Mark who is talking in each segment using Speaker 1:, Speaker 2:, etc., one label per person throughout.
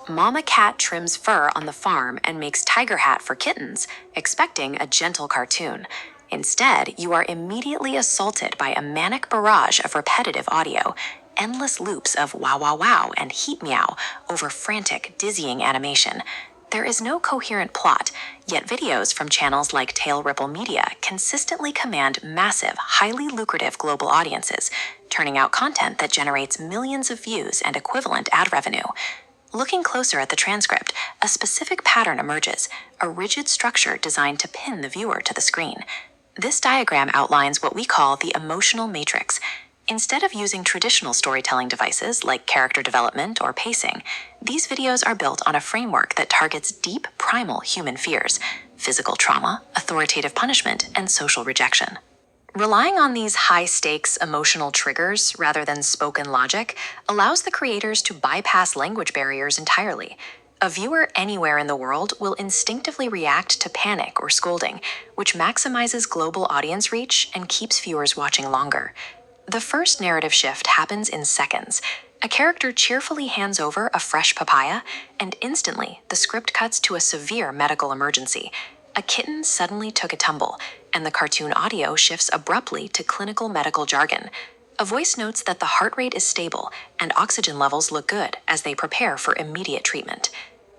Speaker 1: Mama cat trims fur on the farm and makes tiger hat for kittens, expecting a gentle cartoon. Instead, you are immediately assaulted by a manic barrage of repetitive audio, endless loops of wow wow wow and heat meow over frantic, dizzying animation. There is no coherent plot, yet videos from channels like Tail Ripple Media consistently command massive, highly lucrative global audiences, turning out content that generates millions of views and equivalent ad revenue. Looking closer at the transcript, a specific pattern emerges, a rigid structure designed to pin the viewer to the screen. This diagram outlines what we call the emotional matrix. Instead of using traditional storytelling devices like character development or pacing, these videos are built on a framework that targets deep, primal human fears: physical trauma, authoritative punishment, and social rejection. Relying on these high-stakes emotional triggers rather than spoken logic allows the creators to bypass language barriers entirely. A viewer anywhere in the world will instinctively react to panic or scolding, which maximizes global audience reach and keeps viewers watching longer. The first narrative shift happens in seconds. A character cheerfully hands over a fresh papaya, and instantly the script cuts to a severe medical emergency. A kitten suddenly took a tumble, and the cartoon audio shifts abruptly to clinical medical jargon. A voice notes that the heart rate is stable and oxygen levels look good as they prepare for immediate treatment.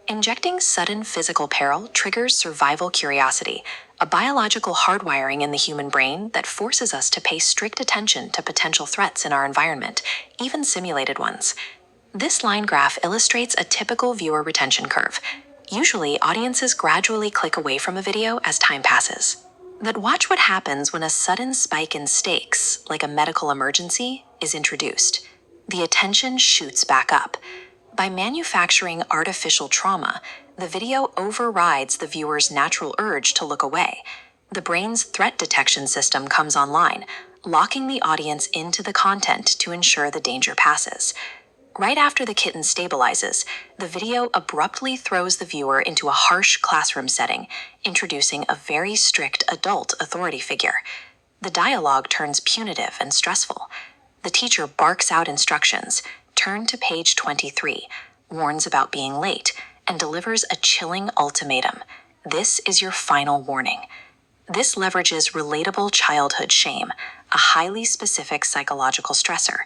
Speaker 1: Injecting sudden physical peril triggers survival curiosity, a biological hardwiring in the human brain that forces us to pay strict attention to potential threats in our environment, even simulated ones. This line graph illustrates a typical viewer retention curve. Usually, audiences gradually click away from a video as time passes. But watch what happens when a sudden spike in stakes, like a medical emergency, is introduced. The attention shoots back up. By manufacturing artificial trauma, the video overrides the viewer's natural urge to look away. The brain's threat detection system comes online, locking the audience into the content to ensure the danger passes. Right after the kitten stabilizes, the video abruptly throws the viewer into a harsh classroom setting, introducing a very strict adult authority figure. The dialogue turns punitive and stressful. The teacher barks out instructions, turn to page 23, warns about being late, and delivers a chilling ultimatum. This is your final warning. This leverages relatable childhood shame, a highly specific psychological stressor.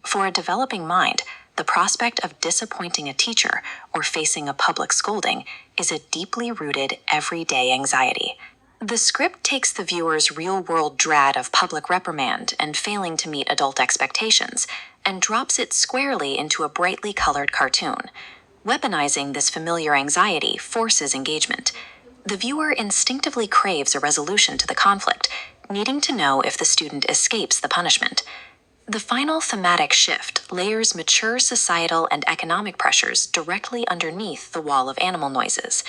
Speaker 1: For a developing mind, the prospect of disappointing a teacher or facing a public scolding is a deeply rooted everyday anxiety. The script takes the viewer's real-world dread of public reprimand and failing to meet adult expectations and drops it squarely into a brightly colored cartoon. Weaponizing this familiar anxiety forces engagement. The viewer instinctively craves a resolution to the conflict, needing to know if the student escapes the punishment. The final thematic shift layers mature societal and economic pressures directly underneath the wall of animal noises.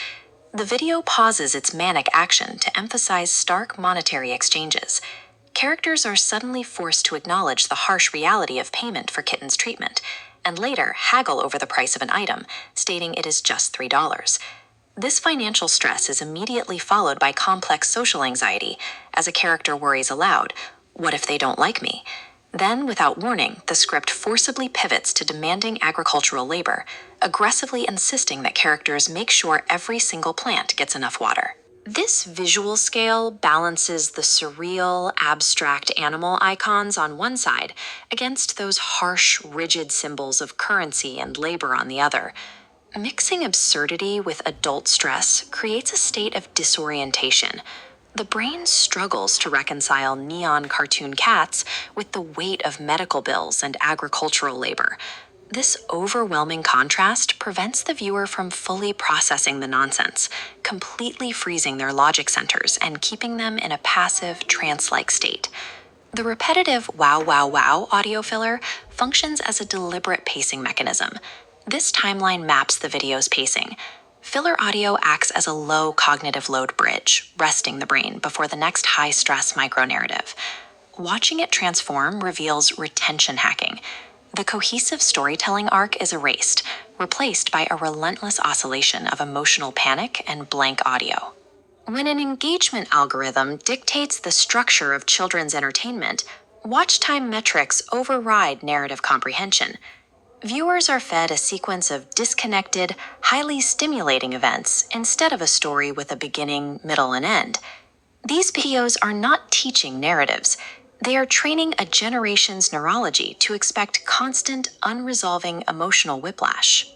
Speaker 1: The video pauses its manic action to emphasize stark monetary exchanges. Characters are suddenly forced to acknowledge the harsh reality of payment for kitten's treatment, and later haggle over the price of an item, stating it is just $3. This financial stress is immediately followed by complex social anxiety, as a character worries aloud, "What if they don't like me?" Then, without warning, the script forcibly pivots to demanding agricultural labor, aggressively insisting that characters make sure every single plant gets enough water. This visual scale balances the surreal, abstract animal icons on one side against those harsh, rigid symbols of currency and labor on the other. Mixing absurdity with adult stress creates a state of disorientation. The brain struggles to reconcile neon cartoon cats with the weight of medical bills and agricultural labor. This overwhelming contrast prevents the viewer from fully processing the nonsense, completely freezing their logic centers and keeping them in a passive, trance-like state. The repetitive wow wow wow audio filler functions as a deliberate pacing mechanism. This timeline maps the video's pacing. Filler audio acts as a low cognitive load bridge, resting the brain before the next high-stress micronarrative. Watching it transform reveals retention hacking. The cohesive storytelling arc is erased, replaced by a relentless oscillation of emotional panic and blank audio. When an engagement algorithm dictates the structure of children's entertainment, watch time metrics override narrative comprehension. Viewers are fed a sequence of disconnected, highly stimulating events instead of a story with a beginning, middle, and end. These videos are not teaching narratives. They are training a generation's neurology to expect constant, unresolving emotional whiplash.